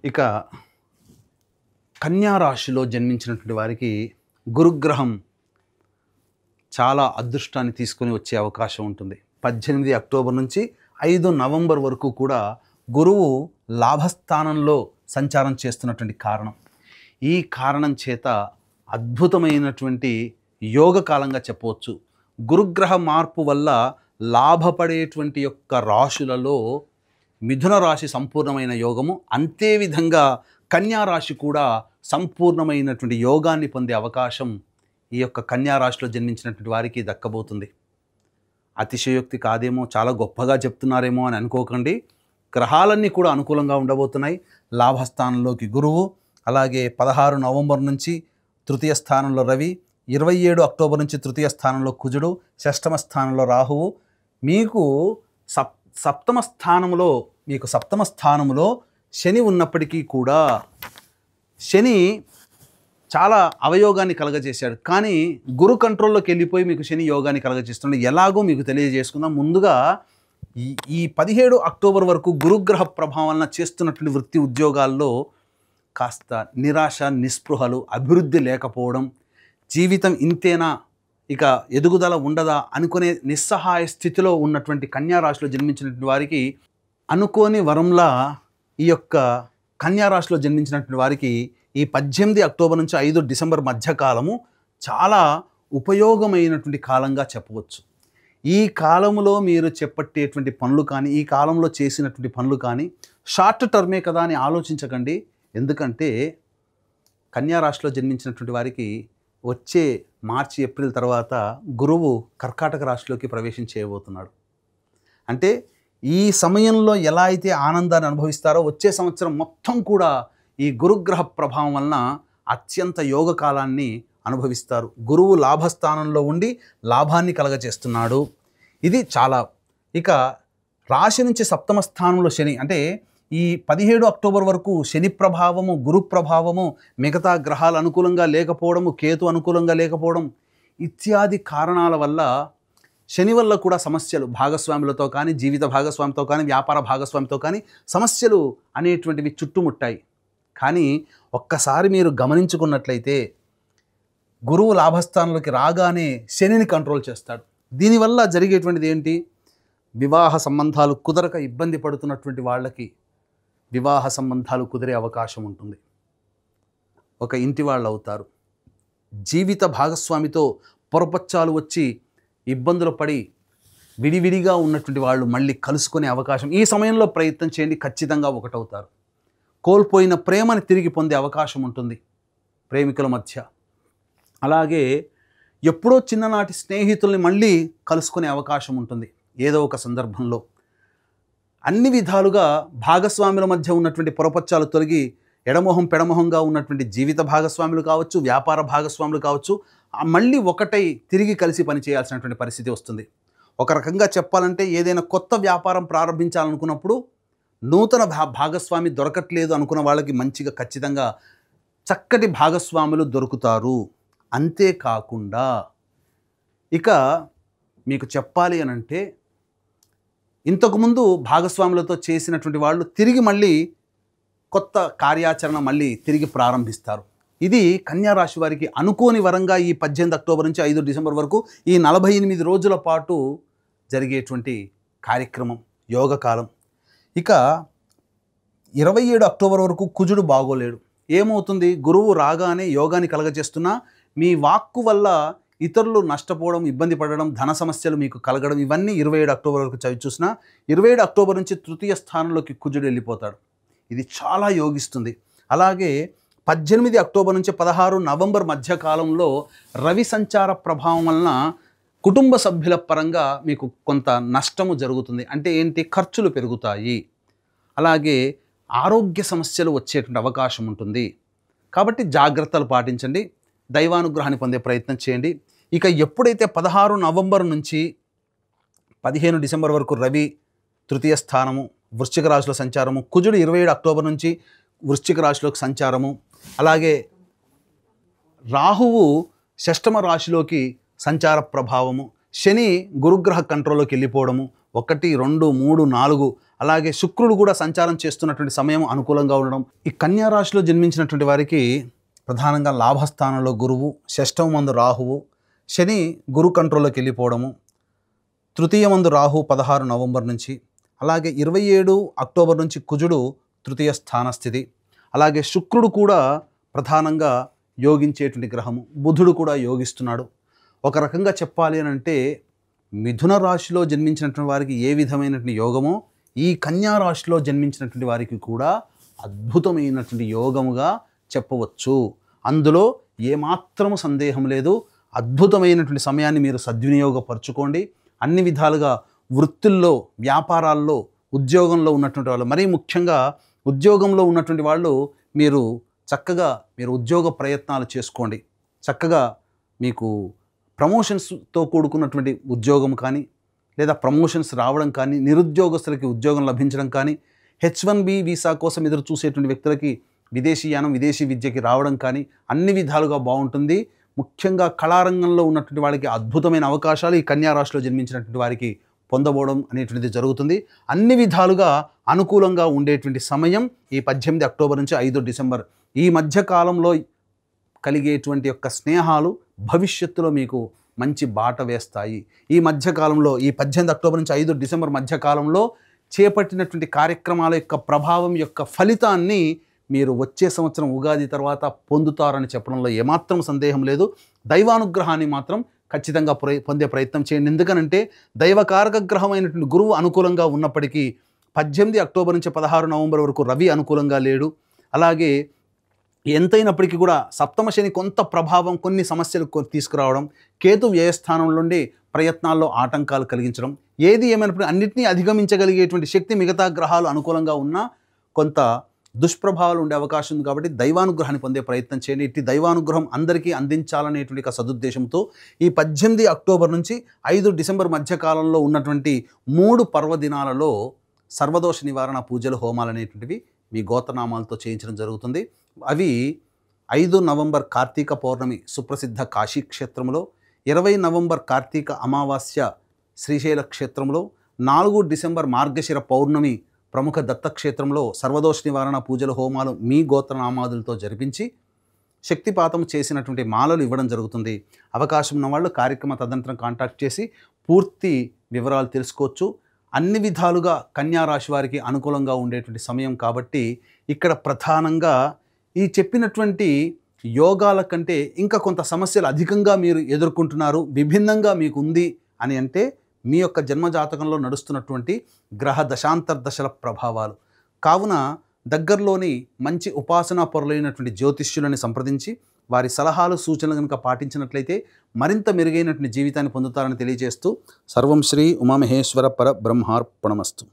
ఇక కన్యా రాశిలో జన్మించినటువంటి వారికి గురుగ్రహం చాలా అదృష్టాన్ని తీసుకొని వచ్చే అవకాశం ఉంటుంది. 18 అక్టోబర్ నుంచి 5 నవంబర్ వరకు కూడా గురువు లాభస్థానంలో సంచారం చేస్తున్నటువంటి కారణం. ఈ కారణం చేత అద్భుతమైనటువంటి యోగ కాలంగా చెప్పవచ్చు. గురుగ్రహ మార్పు వల్ల లాభపడేటువంటి యొక్క రాశులలో మిథున రాశి సంపూర్ణమైన యోగము, అంతే విధంగా కన్యా రాశి కూడా సంపూర్ణమైనటువంటి యోగాన్ని పొందే అవకాశం ఈ యొక్క కన్యా రాశిలో జన్మించినటువంటి వారికి దక్కబోతుంది. అతిశయోక్తి కాదేమో, చాలా గొప్పగా చెప్తున్నారేమో అని అనుకోకండి. గ్రహాలన్నీ కూడా అనుకూలంగా ఉండబోతున్నాయి. లాభస్థానంలోకి గురువు, అలాగే 16 నవంబర్ నుంచి తృతీయ స్థానంలో రవి, 27 అక్టోబర్ నుంచి తృతీయ స్థానంలో కుజుడు, షష్టమ స్థానంలో రాహువు. మీకు సప్తమ స్థానంలో శని ఉన్నప్పటికీ కూడా శని చాలా అవయోగాన్ని కలగజేశాడు. కానీ గురు కంట్రోల్లోకి వెళ్ళిపోయి మీకు శని యోగాన్ని కలగజేస్తున్నాడు. ఎలాగో మీకు తెలియజేసుకుందాం. ముందుగా ఈ 17 అక్టోబర్ వరకు గురుగ్రహ ప్రభావం వలన చేస్తున్నటువంటి వృత్తి ఉద్యోగాల్లో కాస్త నిరాశ, నిస్పృహలు, అభివృద్ధి లేకపోవడం, జీవితం ఇంతేనా, ఇక ఎదుగుదల ఉండదా అనుకునే నిస్సహాయ స్థితిలో ఉన్నటువంటి కన్యా రాశిలో జన్మించినటువంటి వారికి అనుకోని వరంలా ఈ యొక్క కన్యా రాశిలో జన్మించినటువంటి వారికి ఈ 18 అక్టోబర్ నుంచి 5 డిసెంబర్ మధ్యకాలము చాలా ఉపయోగమైనటువంటి కాలంగా చెప్పవచ్చు. ఈ కాలంలో మీరు చేపట్టేటువంటి పనులు కానీ, ఈ కాలంలో చేసినటువంటి పనులు కానీ షార్ట్ టర్మే కదా అని ఆలోచించకండి. ఎందుకంటే కన్యా రాశిలో జన్మించినటువంటి వారికి వచ్చే మార్చి, ఏప్రిల్ తర్వాత గురువు కర్కాటక రాశిలోకి ప్రవేశం చేయబోతున్నాడు. అంటే ఈ సమయంలో ఎలా అయితే ఆనందాన్ని అనుభవిస్తారో వచ్చే సంవత్సరం మొత్తం కూడా ఈ గురుగ్రహ ప్రభావం వలన అత్యంత యోగ కాలాన్ని అనుభవిస్తారు. గురువు లాభస్థానంలో ఉండి లాభాన్ని కలగజేస్తున్నాడు. ఇది చాలా. ఇక రాశి నుంచి సప్తమ స్థానంలో శని, అంటే ఈ 17 అక్టోబర్ వరకు శని ప్రభావము, గురు ప్రభావము, మిగతా గ్రహాలు అనుకూలంగా లేకపోవడము, కేతు అనుకూలంగా లేకపోవడం ఇత్యాది కారణాల వల్ల శని వల్ల కూడా సమస్యలు భాగస్వాములతో కానీ, జీవిత భాగస్వామితో కానీ, వ్యాపార భాగస్వామితో కానీ సమస్యలు అనేటువంటివి చుట్టుముట్టాయి. కానీ ఒక్కసారి మీరు గమనించుకున్నట్లయితే గురువు లాభస్థానంలోకి రాగానే శనిని కంట్రోల్ చేస్తాడు. దీనివల్ల జరిగేటువంటిది ఏంటి? వివాహ సంబంధాలు కుదరక ఇబ్బంది పడుతున్నటువంటి వాళ్ళకి వివాహ సంబంధాలు కుదిరే అవకాశం ఉంటుంది. ఒక ఇంటి వాళ్ళు అవుతారు. జీవిత భాగస్వామితో పొరపచ్చాలు వచ్చి ఇబ్బందులు పడి విడివిడిగా ఉన్నటువంటి వాళ్ళు మళ్ళీ కలుసుకునే అవకాశం ఈ సమయంలో ప్రయత్నం చేయండి, ఖచ్చితంగా ఒకటవుతారు. కోల్పోయిన ప్రేమని తిరిగి పొందే అవకాశం ఉంటుంది ప్రేమికుల మధ్య. అలాగే ఎప్పుడో చిన్ననాటి స్నేహితుల్ని మళ్ళీ కలుసుకునే అవకాశం ఉంటుంది ఏదో ఒక సందర్భంలో. అన్ని విధాలుగా భాగస్వాముల మధ్య ఉన్నటువంటి పొరపచ్చాలు తొలగి ఎడమొహం పెడమొహంగా ఉన్నటువంటి జీవిత భాగస్వాములు కావచ్చు, వ్యాపార భాగస్వాములు కావచ్చు, మళ్ళీ ఒకటై తిరిగి కలిసి పనిచేయాల్సినటువంటి పరిస్థితి వస్తుంది. ఒక రకంగా చెప్పాలంటే ఏదైనా కొత్త వ్యాపారం ప్రారంభించాలనుకున్నప్పుడు నూతన భాగస్వామి దొరకట్లేదు అనుకున్న వాళ్ళకి మంచిగా ఖచ్చితంగా చక్కటి భాగస్వాములు దొరుకుతారు. అంతేకాకుండా ఇక మీకు చెప్పాలి అనంటే ఇంతకుముందు భాగస్వాములతో చేసినటువంటి వాళ్ళు తిరిగి మళ్ళీ కొత్త కార్యాచరణ మళ్ళీ తిరిగి ప్రారంభిస్తారు. ఇది కన్యా రాశి వారికి అనుకోని వరంగా ఈ 18 అక్టోబర్ నుంచి 5 డిసెంబర్ వరకు ఈ 48 రోజుల పాటు జరిగేటువంటి కార్యక్రమం, యోగకాలం. ఇక 27 అక్టోబర్ వరకు కుజుడు బాగోలేడు. ఏమవుతుంది? గురువు రాగానే యోగాన్ని కలగజేస్తున్నా మీ వాక్కు వల్ల ఇతరులు నష్టపోవడం, ఇబ్బంది పడడం, ధన సమస్యలు మీకు కలగడం, ఇవన్నీ 27 అక్టోబర్ వరకు చవి చూసినా 27 అక్టోబర్ నుంచి తృతీయ స్థానంలోకి కుజుడు వెళ్ళిపోతాడు. ఇది చాలా యోగిస్తుంది. అలాగే 18 అక్టోబర్ నుంచి 16 నవంబర్ మధ్యకాలంలో రవి సంచార ప్రభావం వలన కుటుంబ సభ్యుల పరంగా మీకు కొంత నష్టము జరుగుతుంది. అంటే ఏంటి? ఖర్చులు పెరుగుతాయి. అలాగే ఆరోగ్య సమస్యలు వచ్చేటువంటి అవకాశం ఉంటుంది. కాబట్టి జాగ్రత్తలు పాటించండి, దైవానుగ్రహాన్ని పొందే ప్రయత్నం చేయండి. ఇక ఎప్పుడైతే 16 నవంబర్ నుంచి 15 డిసెంబర్ వరకు రవి తృతీయ స్థానము, వృశ్చిక రాశిలో సంచారము, కుజుడు 27 అక్టోబర్ నుంచి వృశ్చిక రాశిలోకి సంచారము, అలాగే రాహువు షష్టమ రాశిలోకి సంచార ప్రభావము, శని గురుగ్రహ కంట్రోల్లోకి వెళ్ళిపోవడము, 1, 2, 3, 4 అలాగే శుక్రుడు కూడా సంచారం చేస్తున్నటువంటి సమయం అనుకూలంగా ఉండడం. ఈ కన్యా రాశిలో జన్మించినటువంటి వారికి ప్రధానంగా లాభస్థానంలో గురువు, షష్టమందు రాహువు, శని గురు కంట్రోల్లోకి వెళ్ళిపోవడము, తృతీయమందు రాహు 16 నవంబర్ నుంచి, అలాగే 27 అక్టోబర్ నుంచి కుజుడు తృతీయ స్థానస్థితి, అలాగే శుక్రుడు కూడా ప్రధానంగా యోగించేటువంటి గ్రహము, బుధుడు కూడా యోగిస్తున్నాడు. ఒక రకంగా చెప్పాలి అని అంటే మిథున రాశిలో జన్మించినటువంటి వారికి ఏ విధమైనటువంటి యోగమో ఈ కన్యా రాశిలో జన్మించినటువంటి వారికి కూడా అద్భుతమైనటువంటి యోగముగా చెప్పవచ్చు. అందులో ఏమాత్రము సందేహం లేదు. అద్భుతమైనటువంటి సమయాన్ని మీరు సద్వినియోగపరచుకోండి. అన్ని విధాలుగా వృత్తుల్లో, వ్యాపారాల్లో, ఉద్యోగంలో ఉన్నటువంటి వాళ్ళు, మరీ ముఖ్యంగా ఉద్యోగంలో ఉన్నటువంటి వాళ్ళు మీరు చక్కగా ఉద్యోగ ప్రయత్నాలు చేసుకోండి. చక్కగా మీకు ప్రమోషన్స్తో కూడుకున్నటువంటి ఉద్యోగం కానీ, లేదా ప్రమోషన్స్ రావడం కానీ, నిరుద్యోగస్తులకి ఉద్యోగం లభించడం కానీ, H1B వీసా కోసం ఎదురు చూసేటువంటి వ్యక్తులకి విదేశీయానం, విదేశీ విద్యకి రావడం కానీ అన్ని విధాలుగా బాగుంటుంది. ముఖ్యంగా కళారంగంలో ఉన్నటువంటి వాళ్ళకి అద్భుతమైన అవకాశాలు ఈ కన్యా రాశిలో జన్మించినటువంటి వారికి పొందబోవడం అనేటువంటిది జరుగుతుంది. అన్ని విధాలుగా అనుకూలంగా ఉండేటువంటి సమయం ఈ 18 అక్టోబర్ నుంచి 5 డిసెంబర్ ఈ మధ్య కాలంలో కలిగేటువంటి యొక్క స్నేహాలు భవిష్యత్తులో మీకు మంచి బాట వేస్తాయి. ఈ మధ్యకాలంలో ఈ 18 అక్టోబర్ నుంచి 5 డిసెంబర్ మధ్యకాలంలో చేపట్టినటువంటి కార్యక్రమాల యొక్క ప్రభావం యొక్క ఫలితాన్ని మీరు వచ్చే సంవత్సరం ఉగాది తర్వాత పొందుతారని చెప్పడంలో ఏమాత్రం సందేహం లేదు. దైవానుగ్రహాన్ని మాత్రం ఖచ్చితంగా పొందే ప్రయత్నం చేయండి. ఎందుకనంటే దైవకారక గ్రహమైనటువంటి గురువు అనుకూలంగా ఉన్నప్పటికీ 18 అక్టోబర్ నుంచి 16 నవంబర్ వరకు రవి అనుకూలంగా లేడు. అలాగే ఎంతైనప్పటికీ కూడా సప్తమ శని కొంత ప్రభావం, కొన్ని సమస్యలు తీసుకురావడం, కేతు వ్యయస్థానం నుండి ప్రయత్నాల్లో ఆటంకాలు కలిగించడం, ఏది ఏమైనప్పుడు అన్నింటినీ అధిగమించగలిగేటువంటి శక్తి మిగతా గ్రహాలు అనుకూలంగా ఉన్నా కొంత దుష్ప్రభావాలు ఉండే అవకాశం ఉంది. కాబట్టి దైవానుగ్రహాన్ని పొందే ప్రయత్నం చేయండి. ఇట్టి దైవానుగ్రహం అందరికీ అందించాలనేటువంటి ఒక సదుద్దేశంతో ఈ 18 అక్టోబర్ నుంచి 5 డిసెంబర్ మధ్యకాలంలో ఉన్నటువంటి 3 పర్వదినాలలో సర్వదోష నివారణ పూజలు, హోమాలు అనేటువంటివి మీ గోత్రనామాలతో చేయించడం జరుగుతుంది. అవి 5 నవంబర్ కార్తీక పౌర్ణమి సుప్రసిద్ధ కాశీ క్షేత్రంలో, 20 నవంబర్ కార్తీక అమావాస్య శ్రీశైల క్షేత్రంలో, 4 డిసెంబర్ మార్గశిర పౌర్ణమి ప్రముఖ దత్తక్షేత్రంలో సర్వదోష నివారణ పూజలు, హోమాలు మీ గోత్రనామాదులతో జరిపించి శక్తిపాతం చేసినటువంటి మాలలు ఇవ్వడం జరుగుతుంది. అవకాశం ఉన్న వాళ్ళు కార్యక్రమ తదనంతరం కాంటాక్ట్ చేసి పూర్తి వివరాలు తెలుసుకోవచ్చు. అన్ని విధాలుగా కన్యా రాశి వారికి అనుకూలంగా ఉండేటువంటి సమయం కాబట్టి ఇక్కడ ప్రధానంగా ఈ చెప్పినటువంటి యోగాల కంటే ఇంకా కొంత సమస్యలు అధికంగా మీరు ఎదుర్కొంటున్నారు, విభిన్నంగా మీకు ఉంది అని అంటే మీ యొక్క జన్మజాతకంలో నడుస్తున్నటువంటి గ్రహ దశాంతర్దశల ప్రభావాలు. కావున దగ్గరలోని మంచి ఉపాసనా పరులైనటువంటి జ్యోతిష్యులని సంప్రదించి వారి సలహాలు, సూచనలు కనుక పాటించినట్లయితే మరింత మెరుగైనటువంటి జీవితాన్ని పొందుతారని తెలియజేస్తూ సర్వం శ్రీ ఉమామహేశ్వర పర బ్రహ్మార్పణమస్తు.